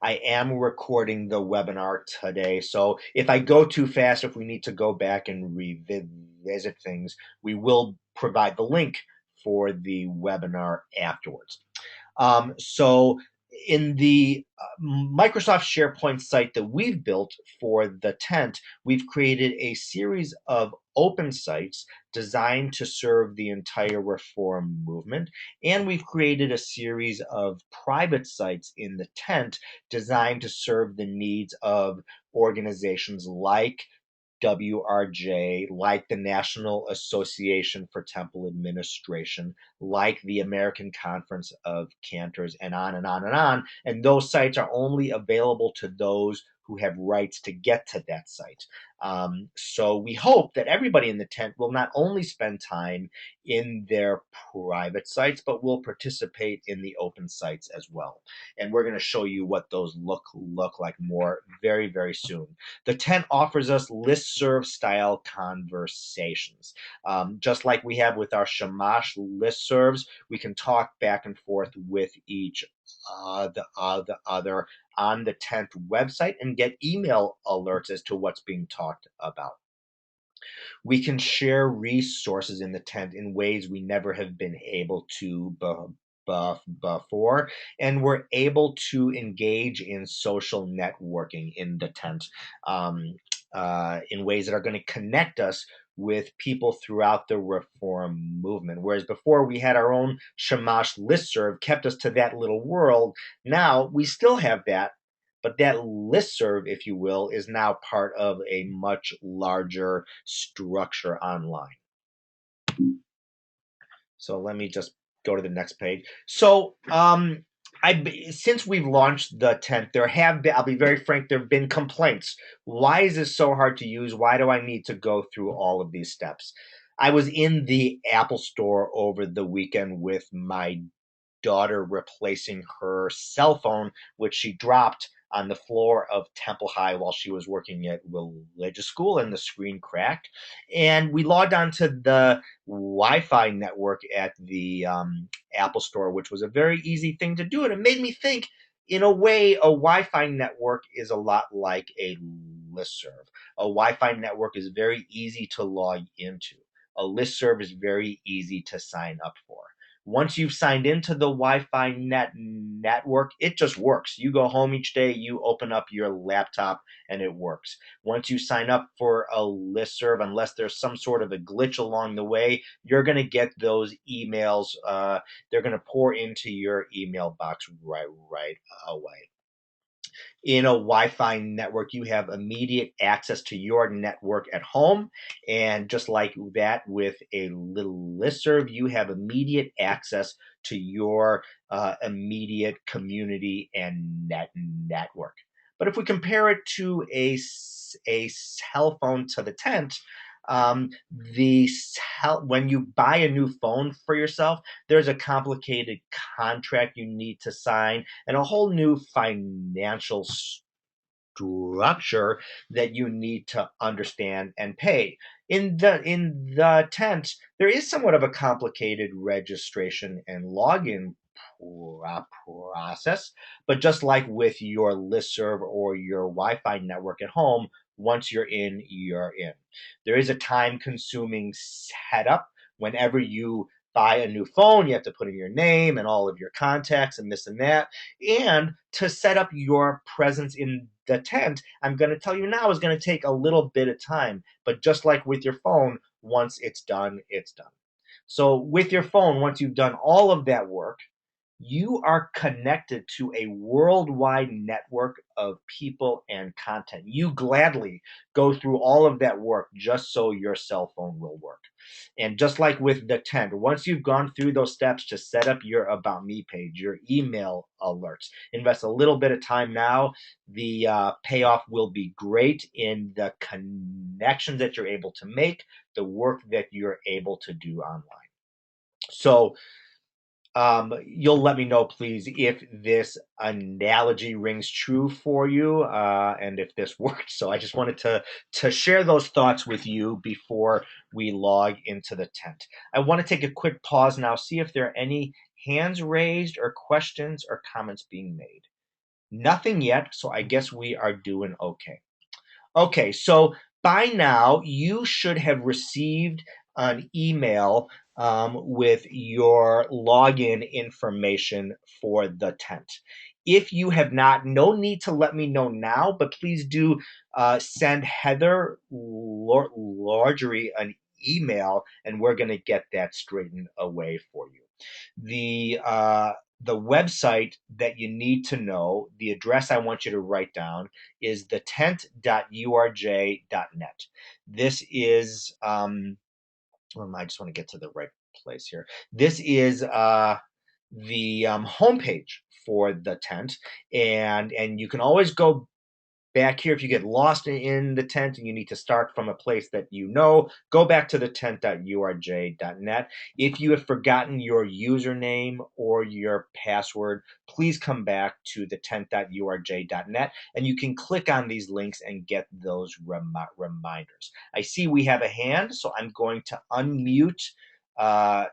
I am recording the webinar today, so if I go too fast, if we need to go back and revisit things, we will provide the link for the webinar afterwards. So in the Microsoft SharePoint site that we've built for the tent, we've created a series of open sites designed to serve the entire reform movement. And we've created a series of private sites in the tent designed to serve the needs of organizations like WRJ, like the National Association for Temple Administration, like the American Conference of Cantors, and on and on and on. And those sites are only available to those who have rights to get to that site. So we hope that everybody in the tent will not only spend time in their private sites, but will participate in the open sites as well. And we're going to show you what those look like more very, very soon. The tent offers us listserv style conversations. Just like we have with our Shamash listservs, we can talk back and forth with each the other on the tent website and get email alerts as to what's being talked about. We can share resources in the tent in ways we never have been able to before, and we're able to engage in social networking in the tent in ways that are going to connect us with people throughout the reform movement. Whereas before we had our own Shamash listserv, kept us to that little world. Now we still have that, but that listserv, if you will, is now part of a much larger structure online. So let me just go to the next page. So since we've launched the tent, there have been, I'll be very frank, there have been complaints. Why is this so hard to use? Why do I need to go through all of these steps? I was in the Apple store over the weekend with my daughter replacing her cell phone, which she dropped on the floor of Temple High while she was working at religious school, and the screen cracked. And we logged onto the Wi-Fi network at the Apple Store, which was a very easy thing to do. And it made me think, in a way, a Wi-Fi network is a lot like a listserv. A Wi-Fi network is very easy to log into. A listserv is very easy to sign up for. Once you've signed into the Wi-Fi network, it just works. You go home each day, you open up your laptop, and it works. Once you sign up for a listserv, unless there's some sort of a glitch along the way, you're going to get those emails. They're going to pour into your email box right away. In a Wi-Fi network, you have immediate access to your network at home. And just like that with a little listserv, you have immediate access to your immediate community and network. But if we compare it to a cell phone to the tent, when you buy a new phone for yourself, there's a complicated contract you need to sign and a whole new financial structure that you need to understand and pay. In the tent, there is somewhat of a complicated registration and login process, but just like with your listserv or your Wi-Fi network at home, once you're in, you're in. There is a time-consuming setup. Whenever you buy a new phone, you have to put in your name and all of your contacts and this and that. And to set up your presence in the tent, I'm going to tell you now, is going to take a little bit of time. But just like with your phone, once it's done, it's done. So with your phone, once you've done all of that work, you are connected to a worldwide network of people and content. You gladly go through all of that work just so your cell phone will work. And just like with the tent, once you've gone through those steps to set up your About Me page, your email alerts, invest a little bit of time now, the payoff will be great in the connections that you're able to make, the work that you're able to do online. So you'll let me know, please, if this analogy rings true for you and if this worked. So I just wanted to share those thoughts with you before we log into the tent. I want to take a quick pause now, see if there are any hands raised or questions or comments being made. Nothing yet, so I guess we are doing okay. Okay, so by now you should have received an email with your login information for the tent. If you have not, no need to let me know now, but please do send Heather Largery an email, and we're going to get that straightened away for you. The website that you need to know, the address I want you to write down is thetent.urj.net. This is, I just want to get to the right place here. This is the homepage for the tent, and you can always go back here if you get lost in the tent and you need to start from a place that you know. Go back to the tent.urj.net. If you have forgotten your username or your password, please come back to the tent.urj.net and you can click on these links and get those reminders. I see we have a hand, so I'm going to unmute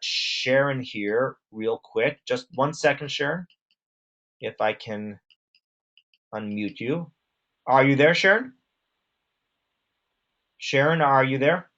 Sharon here real quick. Just 1 second, Sharon, if I can unmute you. Are you there, Sharon? Sharon, are you there?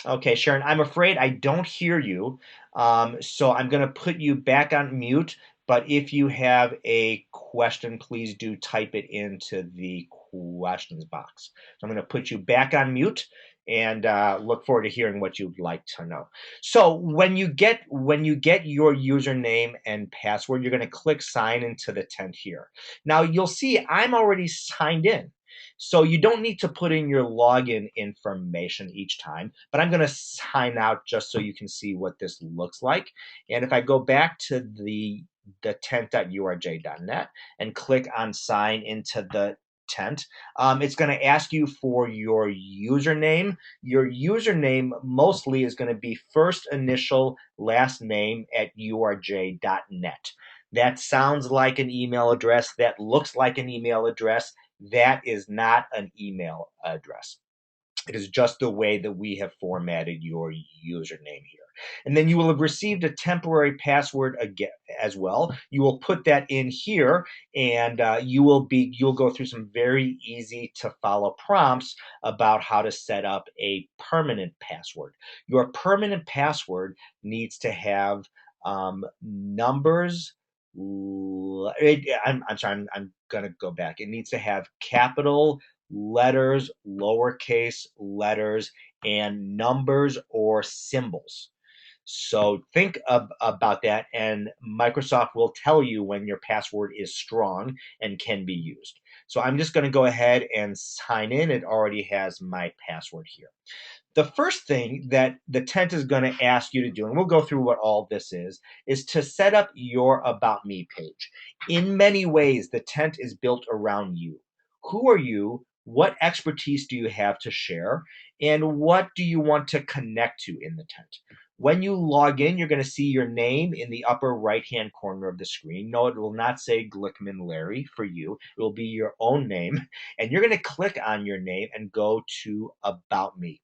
Okay, Sharon, I'm afraid I don't hear you. So I'm going to put you back on mute. But if you have a question, please do type it into the questions box. So I'm going to put you back on mute and look forward to hearing what you'd like to know. So when you get your username and password, you're going to click sign into the tent here. Now you'll see I'm already signed in. So you don't need to put in your login information each time, but I'm going to sign out just so you can see what this looks like. And if I go back to the tent.urj.net and click on sign into the tent, it's going to ask you for your username. Your username mostly is going to be first initial last name at urj.net. That sounds like an email address. That looks like an email address. That is not an email address. It is just the way that we have formatted your username here. And then you will have received a temporary password again as well. You will put that in here, and you'll go through some very easy to follow prompts about how to set up a permanent password. Your permanent password needs to have numbers. I'm sorry. I'm gonna go back. It needs to have capital letters, lowercase letters, and numbers or symbols. So think about that, and Microsoft will tell you when your password is strong and can be used. So I'm just going to go ahead and sign in. It already has my password here. The first thing that the tent is going to ask you to do, and we'll go through what all this is to set up your About Me page. In many ways, the tent is built around you. Who are you? What expertise do you have to share? And what do you want to connect to in the tent? When you log in, you're going to see your name in the upper right-hand corner of the screen. No, it will not say Glickman Larry for you. It will be your own name. And you're going to click on your name and go to About Me.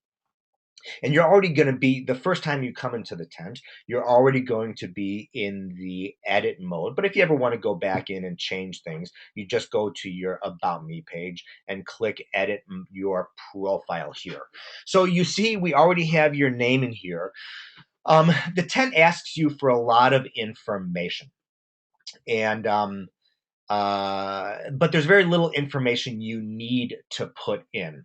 And you're already going to be, the first time you come into the tent, you're already going to be in the edit mode. But if you ever want to go back in and change things, you just go to your About Me page and click edit your profile here. So you see, we already have your name in here. The tent asks you for a lot of information. And but there's very little information you need to put in.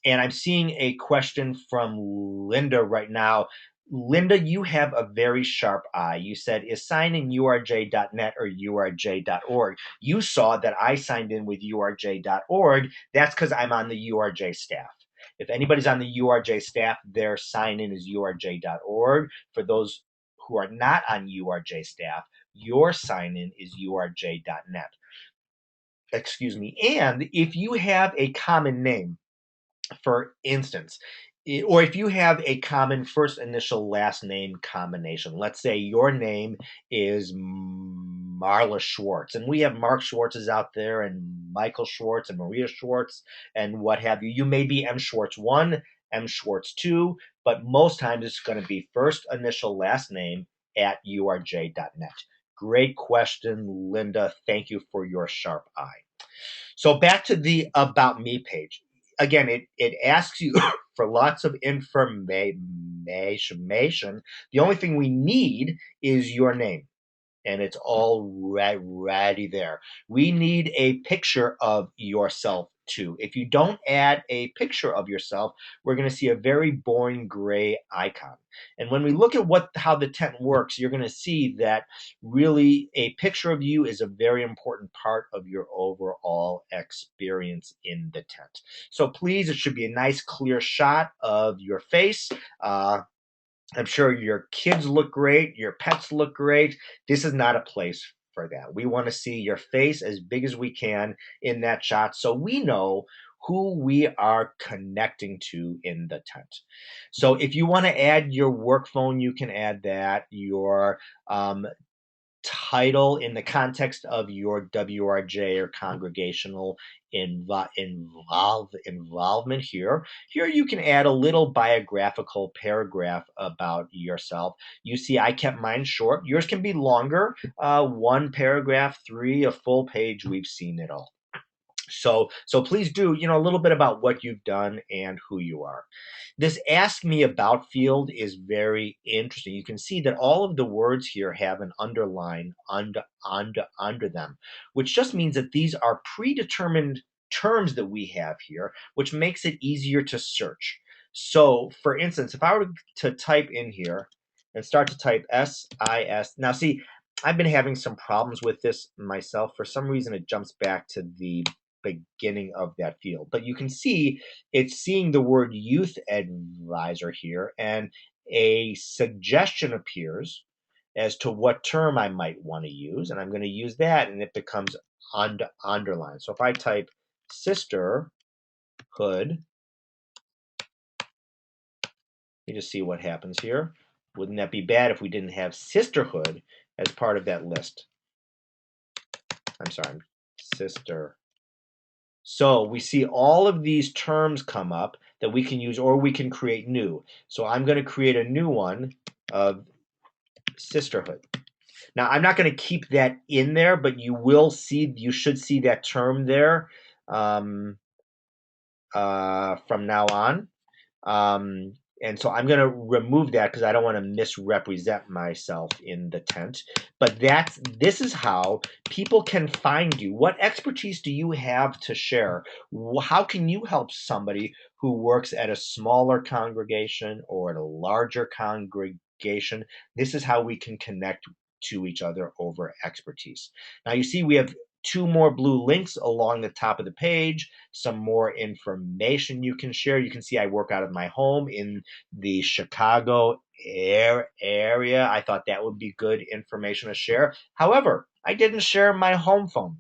And I'm seeing a question from Linda right now. Linda, you have a very sharp eye. You said, is sign in urj.net or urj.org? You saw that I signed in with urj.org. That's because I'm on the URJ staff. If anybody's on the URJ staff, their sign in is urj.org. For those who are not on URJ staff, your sign in is urj.net. Excuse me. And if you have a common name, for instance, or if you have a common first initial last name combination, let's say your name is Marla Schwartz, and we have Mark Schwartzes out there, and Michael Schwartz, and Maria Schwartz, and what have you. You may be M. Schwartz 1, M. Schwartz 2, but most times it's going to be first initial last name at urj.net. Great question, Linda. Thank you for your sharp eye. So back to the About Me page. Again, it asks you for lots of information. The only thing we need is your name, and it's already there. We need a picture of yourself too. If you don't add a picture of yourself, we're going to see a very boring gray icon. And when we look at how the tent works, you're going to see that really a picture of you is a very important part of your overall experience in the tent. So please, it should be a nice clear shot of your face. I'm sure your kids look great, your pets look great. This is not a place for that. We want to see your face as big as we can in that shot so we know who we are connecting to in the tent. So if you want to add your work phone, you can add that. Your title in the context of your WRJ or congregational involvement here. Here you can add a little biographical paragraph about yourself. You see, I kept mine short. Yours can be longer. One paragraph, three, a full page. We've seen it all. So please do, a little bit about what you've done and who you are. This Ask Me About field is very interesting. You can see that all of the words here have an underline under them, which just means that these are predetermined terms that we have here, which makes it easier to search. So, for instance, if I were to type in here and start to type SIS, now see, I've been having some problems with this myself. For some reason, it jumps back to the beginning of that field. But you can see it's seeing the word youth advisor here, and a suggestion appears as to what term I might want to use, and I'm going to use that, and it becomes underlined. So if I type sisterhood, you just see what happens here. Wouldn't that be bad if we didn't have sisterhood as part of that list? I'm sorry, sister. So we see all of these terms come up that we can use, or we can create new. So I'm going to create a new one of sisterhood. Now I'm not going to keep that in there, but you should see that term there from now on. And so I'm going to remove that because I don't want to misrepresent myself in the tent. But this is how people can find you. What expertise do you have to share? How can you help somebody who works at a smaller congregation or at a larger congregation? This is how we can connect to each other over expertise. Now you see we have two more blue links along the top of the page, some more information you can share. You can see I work out of my home in the Chicago area. I thought that would be good information to share. However, I didn't share my home phone.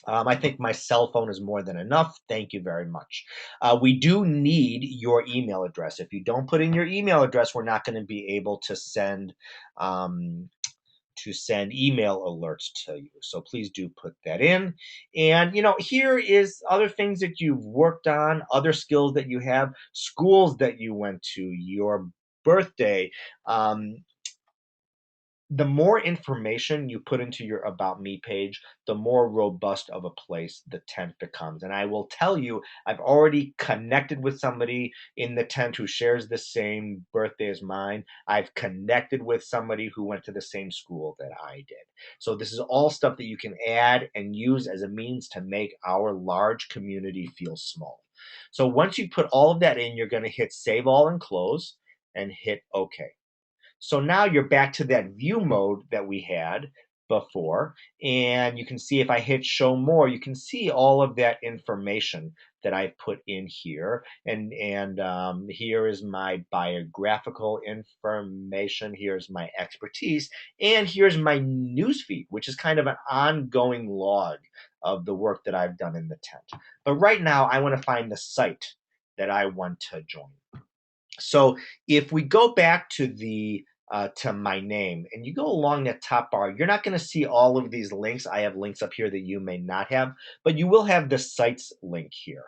I think my cell phone is more than enough. Thank you very much. We do need your email address. If you don't put in your email address, we're not going to be able to send email alerts to you. So please do put that in. And, here is other things that you've worked on, other skills that you have, schools that you went to, your birthday. The more information you put into your About Me page, the more robust of a place the tent becomes. And I will tell you, I've already connected with somebody in the tent who shares the same birthday as mine. I've connected with somebody who went to the same school that I did. So this is all stuff that you can add and use as a means to make our large community feel small. So once you put all of that in, you're going to hit Save All and Close and hit OK. So now you're back to that view mode that we had before. And you can see if I hit show more, you can see all of that information that I put in here. And here is my biographical information. Here's my expertise. And here's my newsfeed, which is kind of an ongoing log of the work that I've done in the tent. But right now, I want to find the site that I want to join. So if we go back to to my name and you go along that top bar, you're not going to see all of these links. I have links up here that you may not have, but you will have the sites link here.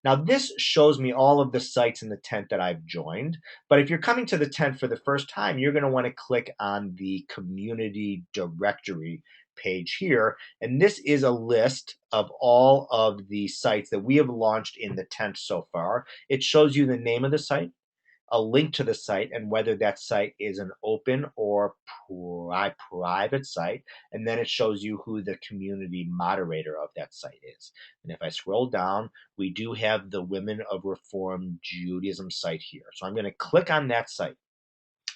Now this shows me all of the sites in the tent that I've joined, but if you're coming to the tent for the first time, you're going to want to click on the community directory page here, and this is a list of all of the sites that we have launched in the tent so far. It shows you the name of the site, a link to the site, and whether that site is an open or private site, and then it shows you who the community moderator of that site is. And if I scroll down, we do have the Women of Reformed Judaism site here. So I'm going to click on that site.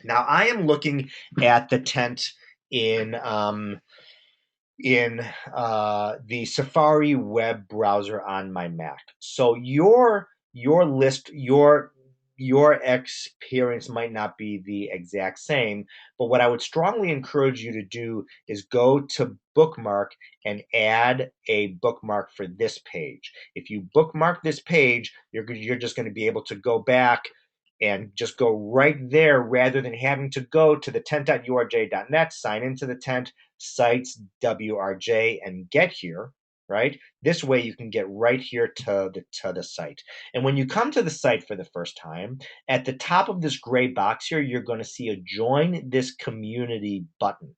Now I am looking at the tent in the Safari web browser on my Mac. So your list, your experience might not be the exact same, but what I would strongly encourage you to do is go to bookmark and add a bookmark for this page. If you bookmark this page, you're just going to be able to go back and just go right there rather than having to go to the tent.urj.net, sign into the tent, sites WRJ, and get here, right? This way you can get right here to the site. And when you come to the site for the first time, at the top of this gray box here, you're going to see a join this community button.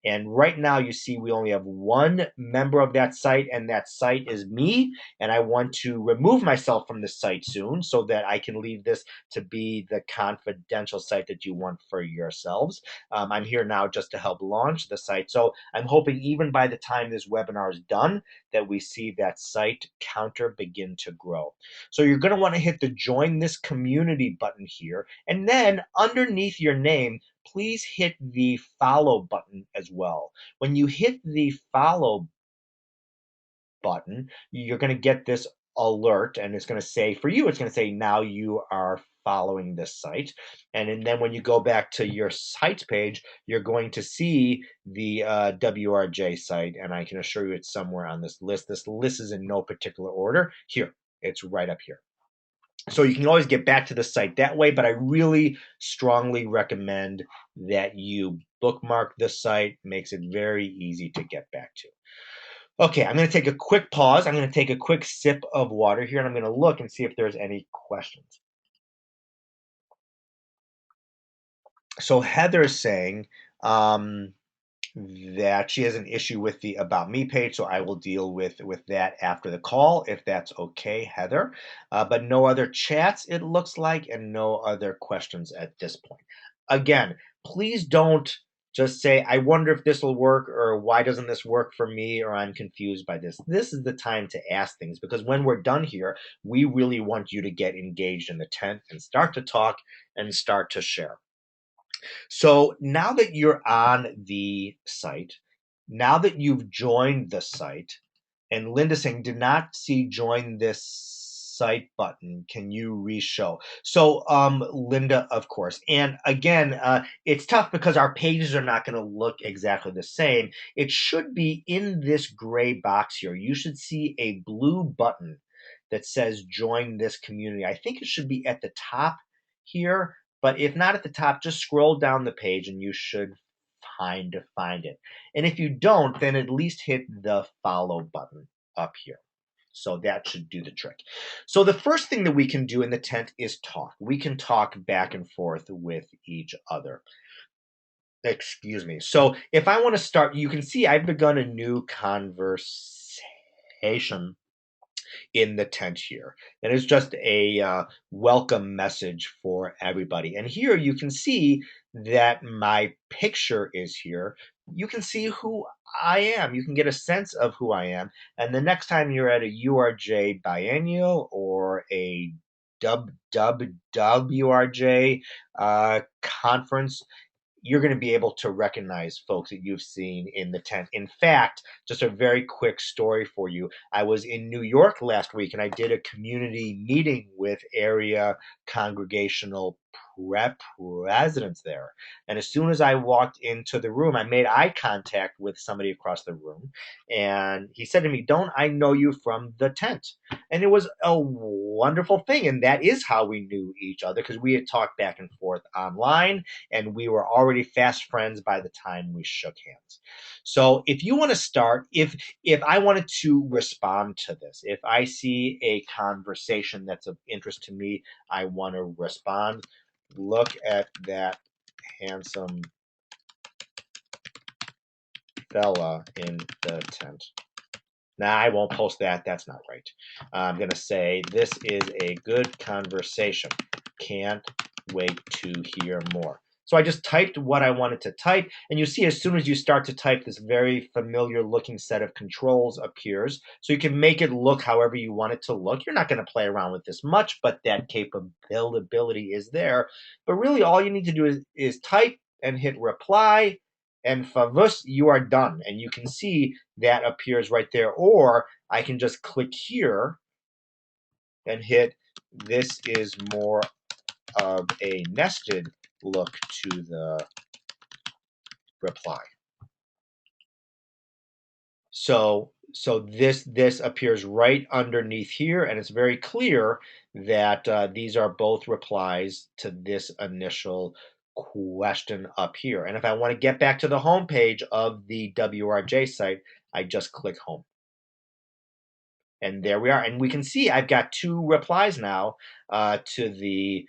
And right now you see we only have one member of that site, and that site is me. And I want to remove myself from the site soon so that I can leave this to be the confidential site that you want for yourselves. I'm here now just to help launch the site. So I'm hoping even by the time this webinar is done that we see that site counter begin to grow. So you're going to want to hit the join this community button here. And then underneath your name, please hit the follow button as well. When you hit the follow button, you're going to get this alert, and it's going to say, for you, it's going to say, now you are following this site. And then when you go back to your sites page, you're going to see the WRJ site, and I can assure you it's somewhere on this list. This list is in no particular order. Here, it's right up here. So you can always get back to the site that way, but I really strongly recommend that you bookmark the site. It makes it very easy to get back to. Okay, I'm going to take a quick pause. I'm going to take a quick sip of water here, and I'm going to look and see if there's any questions. So Heather is saying that she has an issue with the About Me page, so I will deal with that after the call, if that's okay, Heather. But no other chats, it looks like, and no other questions at this point. Again, please don't just say, I wonder if this will work, or why doesn't this work for me, or I'm confused by this. This is the time to ask things, because when we're done here, we really want you to get engaged in the tent and start to talk and start to share. So now that you're on the site, now that you've joined the site, and Linda saying, did not see join this site button. Can you re-show? So Linda, of course. And again, it's tough because our pages are not going to look exactly the same. It should be in this gray box here. You should see a blue button that says join this community. I think it should be at the top here. But if not at the top, just scroll down the page and you should find it. And if you don't, then at least hit the follow button up here. So that should do the trick. So the first thing that we can do in the tent is talk. We can talk back and forth with each other. Excuse me. So if I want to start, you can see I've begun a new conversation in the tent here. And it's just a welcome message for everybody. And here you can see that my picture is here. You can see who I am. You can get a sense of who I am. And the next time you're at a URJ biennial or a WRJ conference, you're going to be able to recognize folks that you've seen in the tent. In fact, just a very quick story for you. I was in New York last week and I did a community meeting with area congregational presidents there. And as soon as I walked into the room, I made eye contact with somebody across the room, and he said to me, "Don't I know you from the tent?" And it was a wonderful thing, and that is how we knew each other, because we had talked back and forth online, and we were already fast friends by the time we shook hands. So if you want to start, if I wanted to respond to this, if I see a conversation that's of interest to me, I want to respond. Look at that handsome fella in the tent. Nah, I won't post that. That's not right. I'm going to say, this is a good conversation. Can't wait to hear more. So I just typed what I wanted to type, and you see as soon as you start to type, this very familiar looking set of controls appears. So you can make it look however you want it to look. You're not going to play around with this much, but that capability is there. But really all you need to do is type and hit reply, and favus, you are done. And you can see that appears right there. Or I can just click here and hit, this is more of a nested look to the reply. So this appears right underneath here, and it's very clear that these are both replies to this initial question up here. And if I want to get back to the home page of the WRJ site, I just click home. And there we are. And we can see I've got 2 replies now to the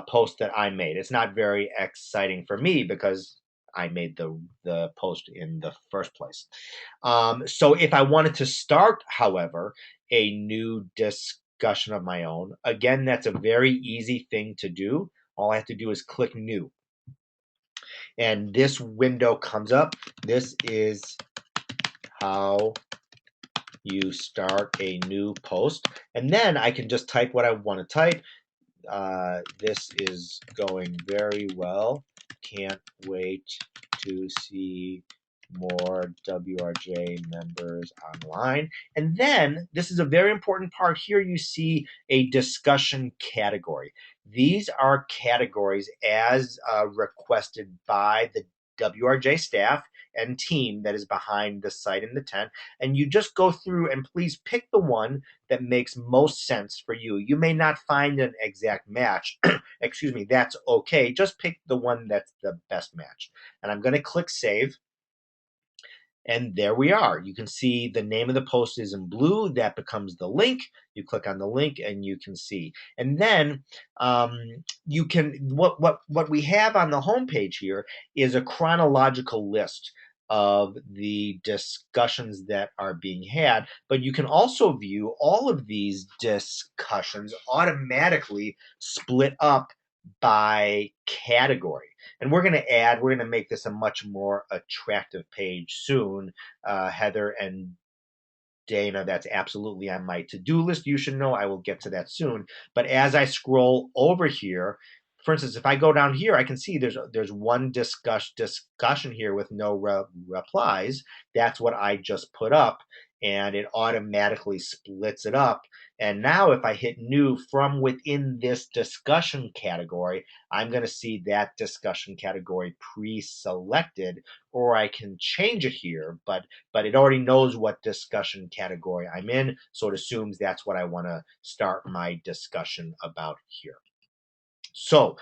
post that I made. It's not very exciting for me because I made the post in the first place. So if I wanted to start, however, a new discussion of my own, again, that's a very easy thing to do. All I have to do is click new. And this window comes up. This is how you start a new post, and then I can just type what I want to type. This is going very well. Can't wait to see more WRJ members online. And then this is a very important part. Here you see a discussion category. These are categories as requested by the WRJ staff and team that is behind the site in the tent. And you just go through and please pick the one that makes most sense for you. You may not find an exact match. Excuse me, that's okay. Just pick the one that's the best match. And I'm going to click save. And there we are. You can see the name of the post is in blue. That becomes the link. You click on the link and you can see. And then you can, what we have on the homepage here is a chronological list of the discussions that are being had, but you can also view all of these discussions automatically split up by category. And we're going to make this a much more attractive page soon. Heather and Dana, that's absolutely on my to-do list. You should know I will get to that soon. But as I scroll over here, for instance, if I go down here, I can see there's one discussion here with no replies. That's what I just put up, and it automatically splits it up. And now if I hit new from within this discussion category, I'm going to see that discussion category pre-selected, or I can change it here, but it already knows what discussion category I'm in, so it assumes that's what I want to start my discussion about here. So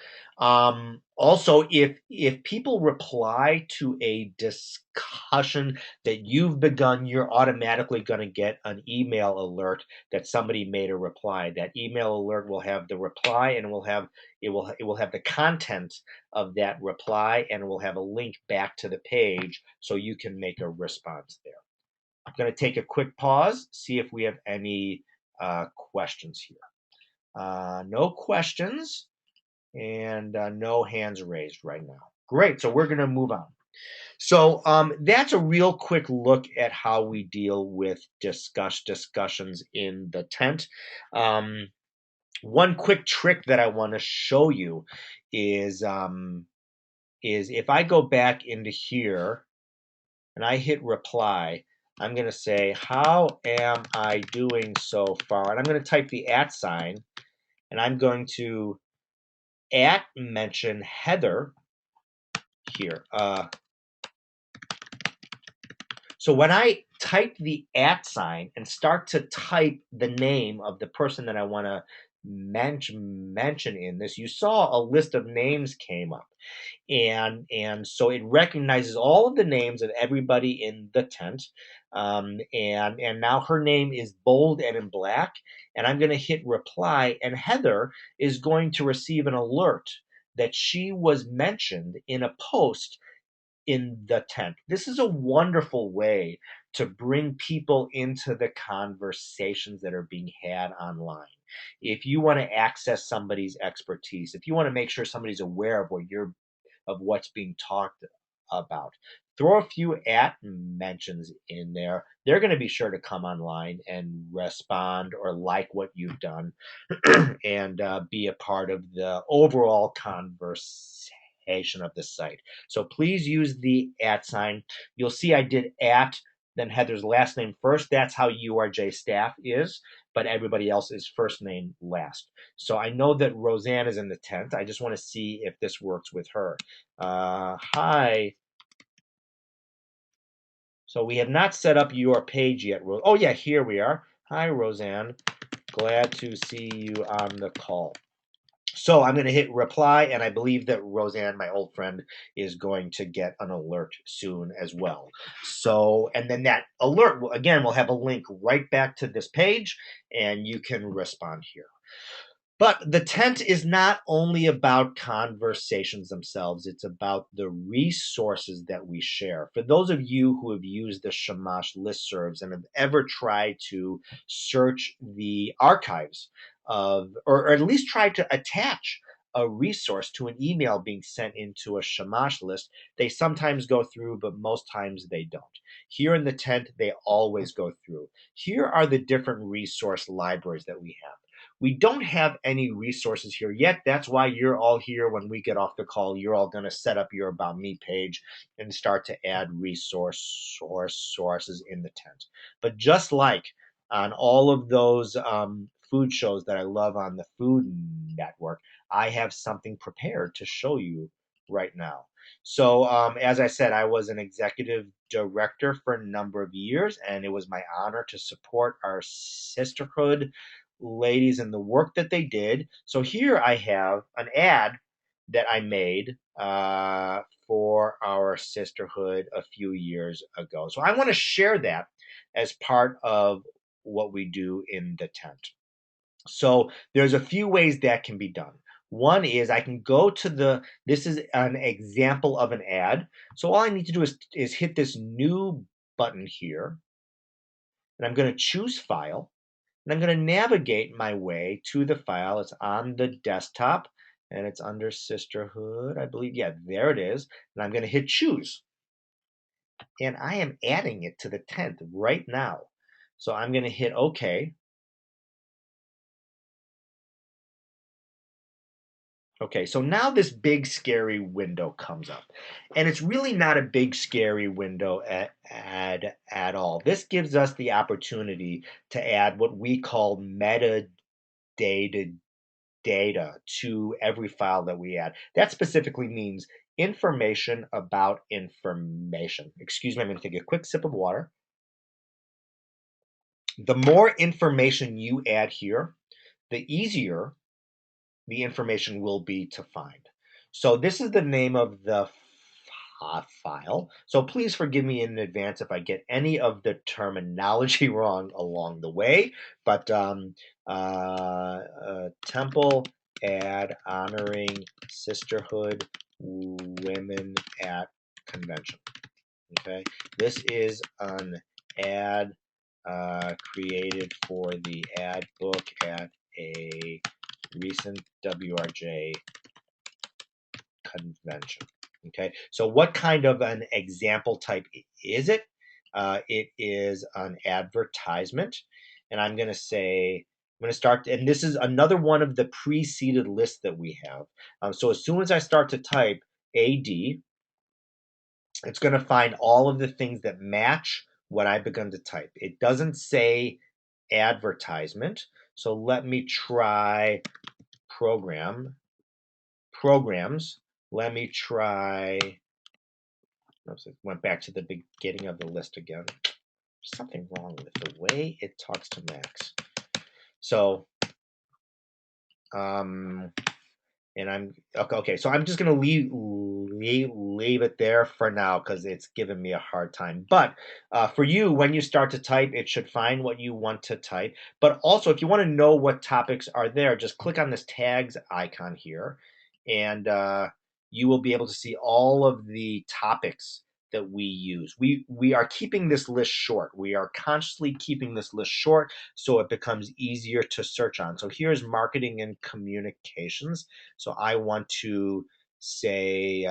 also, if people reply to a discussion that you've begun, you're automatically going to get an email alert that somebody made a reply. That email alert will have the reply, and it will have the content of that reply, and it will have a link back to the page so you can make a response there. I'm going to take a quick pause, see if we have any questions here. No questions. And no hands raised right now. Great, so we're going to move on. So that's a real quick look at how we deal with discussions in the tent. One quick trick that I want to show you is if I go back into here and I hit reply, I'm going to say, how am I doing so far? And I'm going to type the @ sign, and I'm going to mention Heather here. So when I type the @ and start to type the name of the person that I want to mention in this, you saw a list of names came up. And so it recognizes all of the names of everybody in the tent. And now her name is bold and in black. And I'm going to hit reply, and Heather is going to receive an alert that she was mentioned in a post in the tent. This is a wonderful way to bring people into the conversations that are being had online. If you want to access somebody's expertise, if you want to make sure somebody's aware of what's being talked about, throw a few @ mentions in there. They're going to be sure to come online and respond or like what you've done and be a part of the overall conversation of the site. So please use the @. You'll see I did then Heather's last name first. That's how URJ staff is, but everybody else is first name last. So I know that Roseanne is in the tent. I just want to see if this works with her. Hi. So we have not set up your page yet. Oh yeah, here we are. Hi, Roseanne. Glad to see you on the call. So I'm going to hit reply, and I believe that Roseanne, my old friend, is going to get an alert soon as well. So, and then that alert, again, will have a link right back to this page, and you can respond here. But the tent is not only about conversations themselves, it's about the resources that we share. For those of you who have used the Shamash listservs and have ever tried to search the archives or at least tried to attach a resource to an email being sent into a Shamash list, they sometimes go through, but most times they don't. Here in the tent, they always go through. Here are the different resource libraries that we have. We don't have any resources here yet. That's why you're all here. When we get off the call, you're all going to set up your About Me page and start to add sources in the tent. But just like on all of those food shows that I love on the Food Network, I have something prepared to show you right now. So as I said, I was an executive director for a number of years, and it was my honor to support our sisterhood ladies and the work that they did. So here I have an ad that I made for our sisterhood a few years ago. So I want to share that as part of what we do in the tent. So there's a few ways that can be done. One is I can go to this is an example of an ad. So all I need to do is hit this new button here, and I'm going to choose file. And I'm going to navigate my way to the file. It's on the desktop, and it's under Sisterhood, I believe. Yeah, there it is. And I'm going to hit choose. And I am adding it to the tent right now. So I'm going to hit OK. Okay, so now this big scary window comes up. And it's really not a big scary window at all. This gives us the opportunity to add what we call metadata to every file that we add. That specifically means information about information. Excuse me, I'm going to take a quick sip of water. The more information you add here, the easier the information will be to find. So this is the name of the file. So please forgive me in advance if I get any of the terminology wrong along the way. But temple ad honoring sisterhood women at convention. Okay, this is an ad created for the ad book at a recent WRJ convention. Okay, so what kind of an example type is it? It is an advertisement, and I'm going to say, I'm going to start, and this is another one of the preceded lists that we have. So as soon as I start to type AD, it's going to find all of the things that match what I've begun to type. It doesn't say advertisement, so let me try program programs. Let me try. Oops, it went back to the beginning of the list again. There's something wrong with the way it talks to Max. So, and I'm okay. So I'm just gonna leave it there for now because it's giving me a hard time. But for you, when you start to type, it should find what you want to type. But also, if you want to know what topics are there, just click on this tags icon here, and you will be able to see all of the topics that we use. We are keeping this list short. We are consciously keeping this list short so it becomes easier to search on. So here's marketing and communications. So I want to say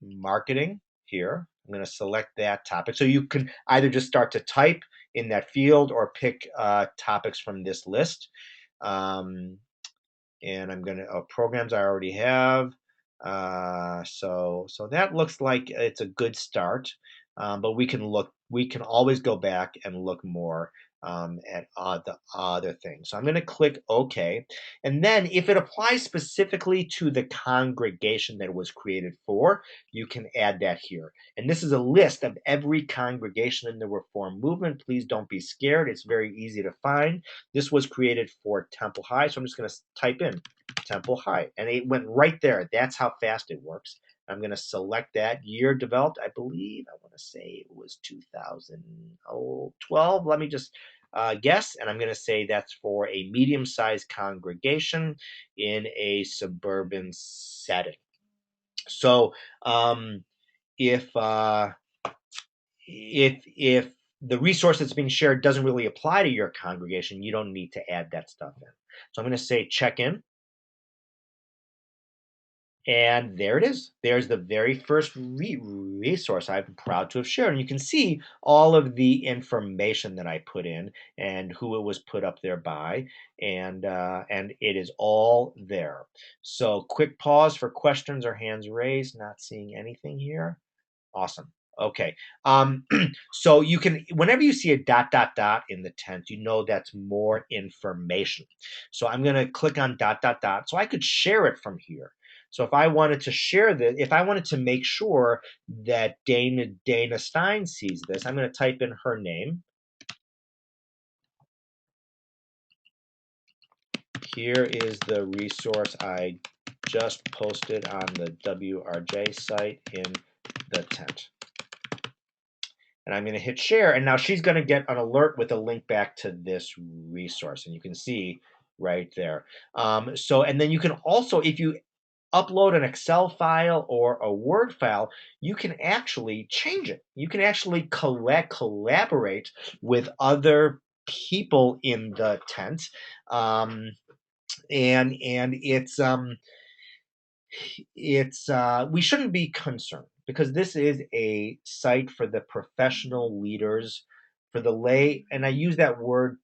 marketing here. I'm going to select that topic. So you can either just start to type in that field or pick topics from this list. And I'm going to programs I already have. So that looks like it's a good start. But we can always go back and look more at the other things. So I'm going to click OK. And then if it applies specifically to the congregation that it was created for, you can add that here. And this is a list of every congregation in the Reform movement. Please don't be scared. It's very easy to find. This was created for Temple High. So I'm just going to type in Temple High. And it went right there. That's how fast it works. I'm going to select that year developed. I believe, I want to say it was 2012. Let me just guess. And I'm going to say that's for a medium-sized congregation in a suburban setting. So if the resource that's being shared doesn't really apply to your congregation, you don't need to add that stuff in. So I'm going to say check in. And there it is. There's the very first resource I'm proud to have shared. And you can see all of the information that I put in and who it was put up there by. And it is all there. So quick pause for questions or hands raised. Not seeing anything here. Awesome. Okay. So you can, whenever you see a ... in the tent, you know that's more information. So I'm going to click on ... So I could share it from here. So if I wanted to share this, if I wanted to make sure that Dana Stein sees this, I'm going to type in her name. Here is the resource I just posted on the WRJ site in the tent. And I'm going to hit share, and now she's going to get an alert with a link back to this resource, and you can see right there. And then you can also, if you upload an Excel file or a Word file, you can actually change it. You can actually collaborate with other people in the tent, and it's we shouldn't be concerned because this is a site for the professional leaders, for the lay, and I use that word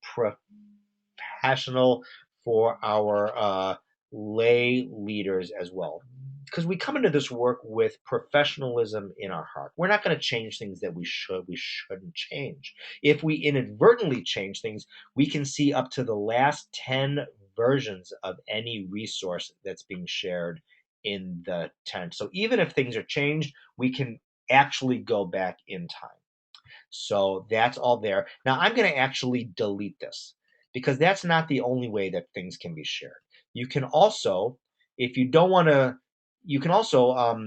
professional for our lay leaders as well, because we come into this work with professionalism in our heart. We're not going to change things that we shouldn't change. If we inadvertently change things, we can see up to the last 10 versions of any resource that's being shared in the tent. So even if things are changed, we can actually go back in time. So that's all there. Now I'm going to actually delete this because that's not the only way that things can be shared. You can also, if you don't want to, you can also,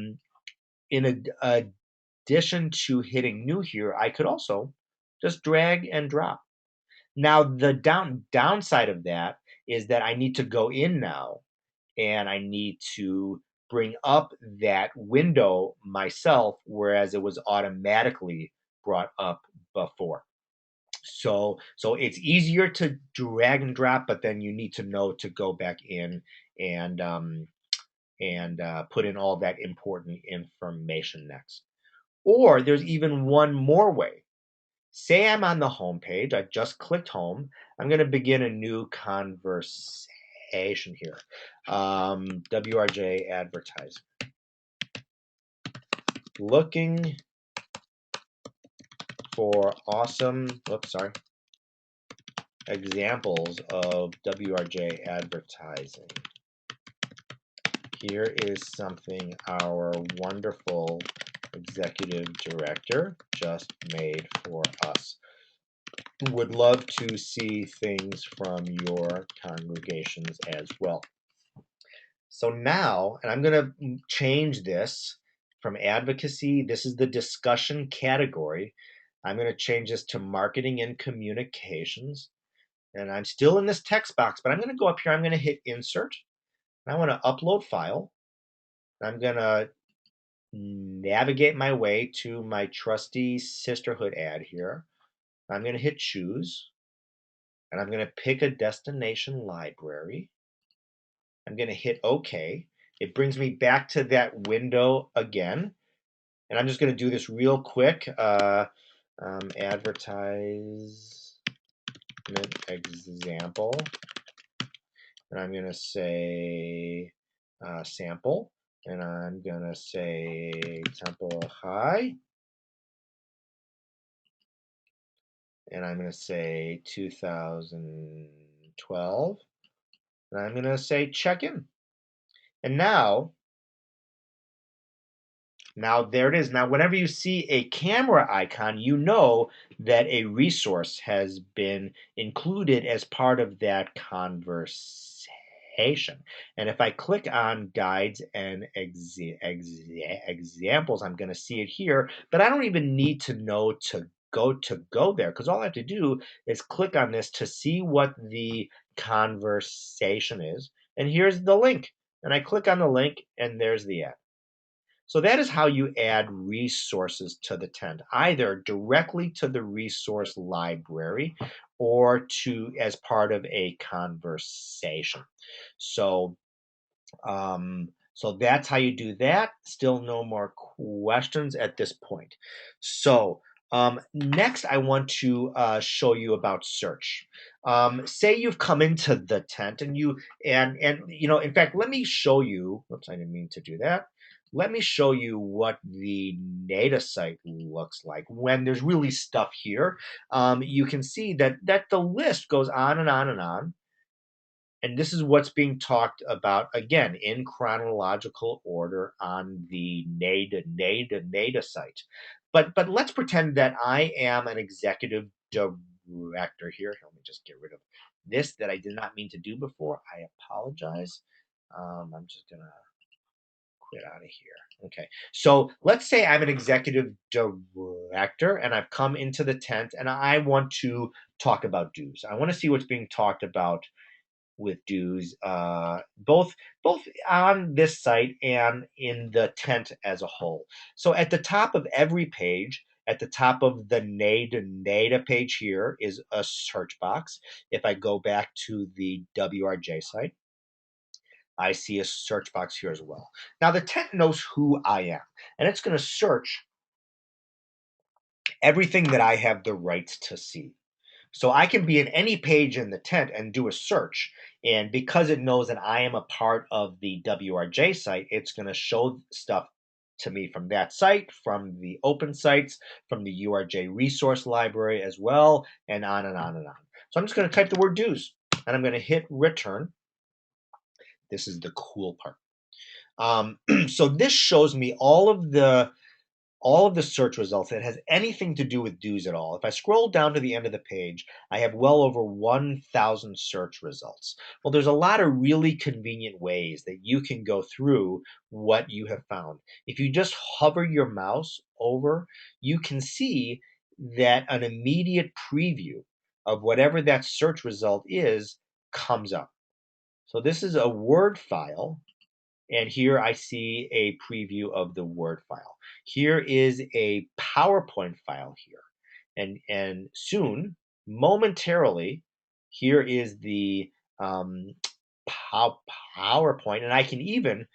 in addition to hitting new here, I could also just drag and drop. Now the downside of that is that I need to go in now and I need to bring up that window myself, whereas it was automatically brought up before. So it's easier to drag and drop, but then you need to know to go back in and put in all that important information next. Or there's even one more way. Say I'm on the home page. I just clicked home. I'm going to begin a new conversation here. WRJ advertising. Looking for awesome, examples of WRJ advertising. here is something our wonderful executive director just made for us. Would love to see things from your congregations as well. So now, and I'm going to change this from advocacy. This is the discussion category. I'm going to change this to marketing and communications. And I'm still in this text box, but I'm going to go up here. I'm going to hit insert. I want to upload file. I'm going to navigate my way to my trusty sisterhood ad here. I'm going to hit choose. And I'm going to pick a destination library. I'm going to hit OK. It brings me back to that window again. And I'm just going to do this real quick. Advertisement example. And I'm going to say sample. And I'm going to say Temple High. And I'm going to say 2012. And I'm going to say check in. And now there it is. Now, whenever you see a camera icon, you know that a resource has been included as part of that conversation. And if I click on guides and examples, I'm going to see it here, but I don't even need to know to go there, because all I have to do is click on this to see what the conversation is. And here's the link. And I click on the link, and there's the ad. So that is how you add resources to the tent, either directly to the resource library or as part of a conversation. So that's how you do that. Still no more questions at this point. So next, I want to show you about search. Say you've come into the tent and in fact, let me show you. Oops, I didn't mean to do that. Let me show you what the NADA site looks like when there's really stuff here. You can see that the list goes on and on and on. And this is what's being talked about, again, in chronological order on the NADA site. But let's pretend that I am an executive director here. Let me just get rid of this that I did not mean to do before. I apologize. I'm just going to quit out of here. Okay, so let's say I'm an executive director and I've come into the tent and I want to talk about dues. I want to see what's being talked about with dues, both on this site and in the tent as a whole. So at the top of every page, at the top of the NADA page here is a search box. If I go back to the WRJ site, I see a search box here as well. Now the tent knows who I am, and it's going to search everything that I have the rights to see. So I can be in any page in the tent and do a search. And because it knows that I am a part of the WRJ site, it's going to show stuff to me from that site, from the open sites, from the URJ resource library as well, and on and on and on. So I'm just going to type the word dues, and I'm going to hit return. This is the cool part. So this shows me all of the search results that has anything to do with dues at all. If I scroll down to the end of the page, I have well over 1,000 search results. Well, there's a lot of really convenient ways that you can go through what you have found. If you just hover your mouse over, you can see that an immediate preview of whatever that search result is comes up. So this is a Word file. And here I see a preview of the Word file. Here is a PowerPoint file here. And soon, momentarily, here is the PowerPoint. And I can even,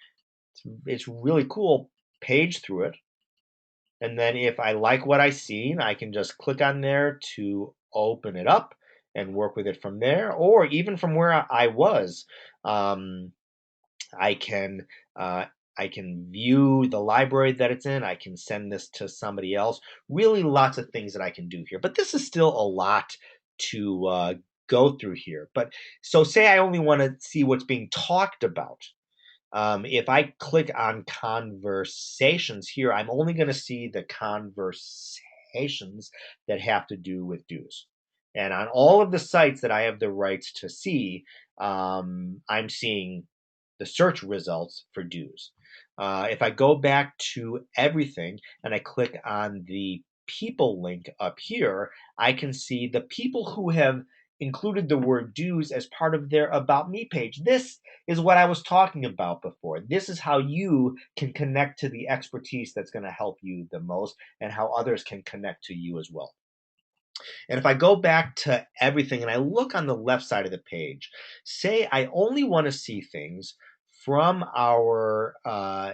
it's really cool, page through it. And then if I like what I see, I can just click on there to open it up and work with it from there, or even from where I was. I can view the library that it's in. I can send this to somebody else. Really lots of things that I can do here. But this is still a lot to go through here. But so say I only want to see what's being talked about. If I click on conversations here, I'm only going to see the conversations that have to do with dues. And on all of the sites that I have the rights to see, I'm seeing the search results for dues. If I go back to everything and I click on the people link up here, I can see the people who have included the word dues as part of their About Me page. This is what I was talking about before. This is how you can connect to the expertise that's going to help you the most and how others can connect to you as well. And if I go back to everything and I look on the left side of the page, say I only want to see things from our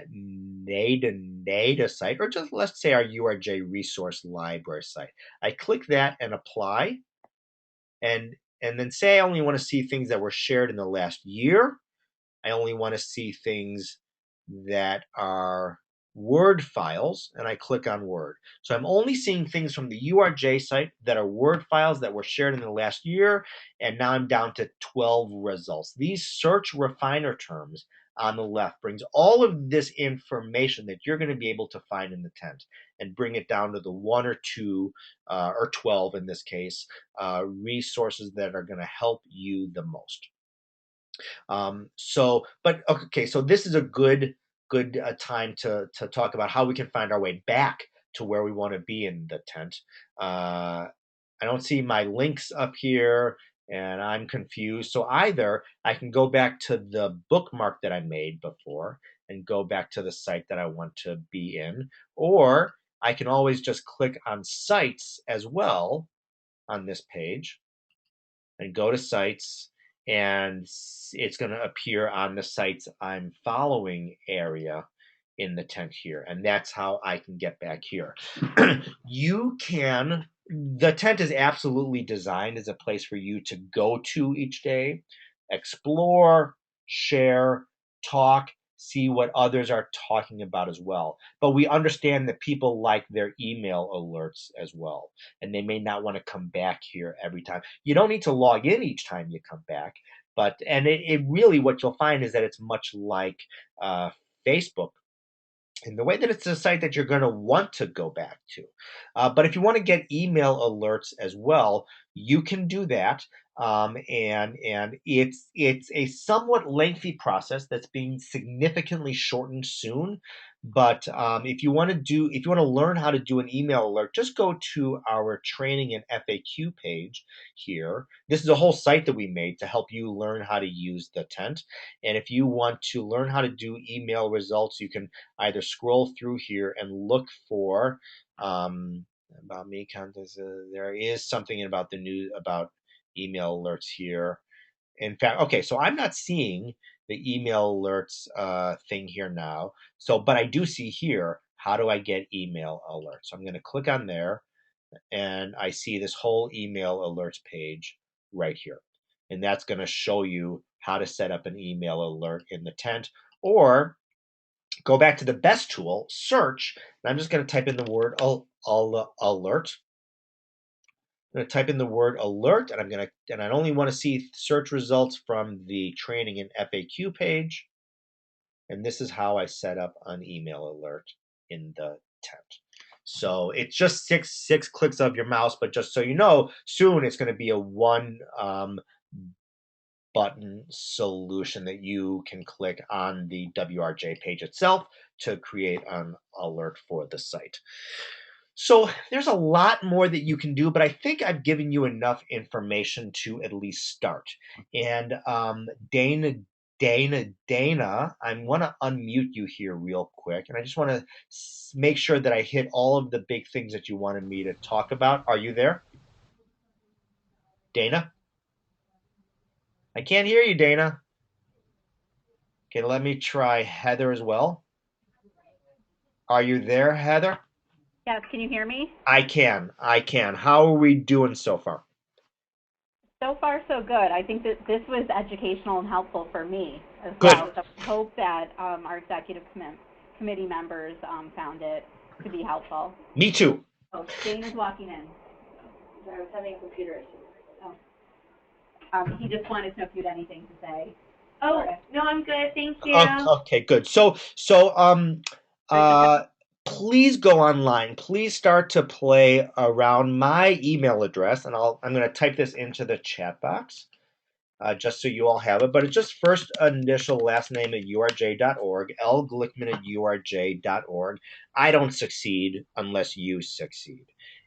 NADA site, or just let's say our URJ resource library site. I click that and apply, and then say I only want to see things that were shared in the last year. I only want to see things that are Word files, and I click on Word. So I'm only seeing things from the URJ site that are Word files that were shared in the last year, and now I'm down to 12 results. These search refiner terms on the left brings all of this information that you're going to be able to find in the tent and bring it down to the one or two or 12 in this case resources that are going to help you the most. But okay, so this is a good time to talk about how we can find our way back to where we want to be in the tent. I don't see my links up here, and I'm confused. So either I can go back to the bookmark that I made before and go back to the site that I want to be in, or I can always just click on sites as well on this page and go to sites, and it's going to appear on the sites I'm following area in the tent here, and that's how I can get back here. The tent is absolutely designed as a place for you to go to each day, explore, share, talk, see what others are talking about as well. But we understand that people like their email alerts as well, and they may not want to come back here every time. You don't need to log in each time you come back, and it really, what you'll find is that it's much like Facebook in the way that it's a site that you're going to want to go back to. But if you want to get email alerts as well, you can do that. And it's a somewhat lengthy process that's being significantly shortened soon. But if you want to learn how to do an email alert, just go to our training and FAQ page here. This is a whole site that we made to help you learn how to use the tent. And if you want to learn how to do email results, you can either scroll through here and look for About Me contest. There is something about the news about email alerts here. In fact, okay, so I'm not seeing the email alerts thing here now. But I do see here, how do I get email alerts? So I'm going to click on there, and I see this whole email alerts page right here. And that's going to show you how to set up an email alert in the tent, or go back to the best tool, search, and I'm just going to type in the word alert. I'm going to type in the word alert, and I only want to see search results from the training and FAQ page. And this is how I set up an email alert in the tent. So it's just six clicks of your mouse, but just so you know, soon it's going to be a one button solution that you can click on the WRJ page itself to create an alert for the site. So there's a lot more that you can do, but I think I've given you enough information to at least start. And Dana, I want to unmute you here real quick, and I just want to make sure that I hit all of the big things that you wanted me to talk about. Are you there, Dana? I can't hear you, Dana. Okay, let me try Heather as well. Are you there, Heather? Yes, can you hear me? I can. How are we doing so far? So far, so good. I think that this was educational and helpful for me as Good. well. So I hope that our executive committee members found it to be helpful. Me too. Oh, Dane is walking in. I was having a computer issue. Oh. He just wanted to know if you had anything to say. Oh, no, I'm good. Thank Oh, you. okay, good. So, uh, please go online. Please start to play around my email address, and I'm going to type this into the chat box. Just so you all have it. But it's just first initial last name at urj.org, L. Glickman at urj.org. I don't succeed unless you succeed.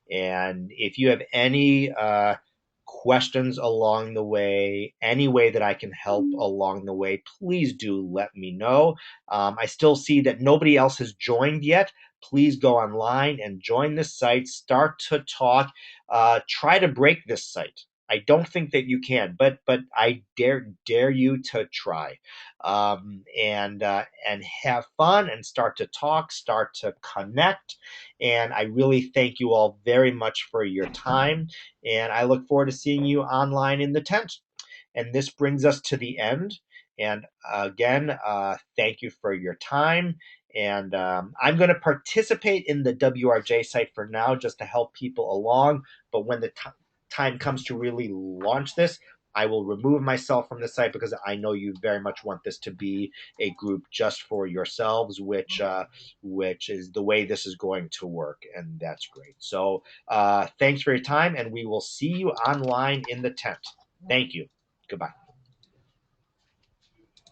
And if you have any questions along the way, any way that I can help along the way, please do let me know. I still see that nobody else has joined yet. Please go online and join this site. Start to talk. Try to break this site. I don't think that you can, but I dare you to try, and have fun and start to talk, start to connect. And I really thank you all very much for your time, and I look forward to seeing you online in the tent. And this brings us to the end. And again, thank you for your time. And I'm going to participate in the WRJ site for now just to help people along. But when the time comes to really launch this, I will remove myself from the site because I know you very much want this to be a group just for yourselves, which is the way this is going to work, and that's great. So thanks for your time, and we will see you online in the tent. Thank you. Goodbye.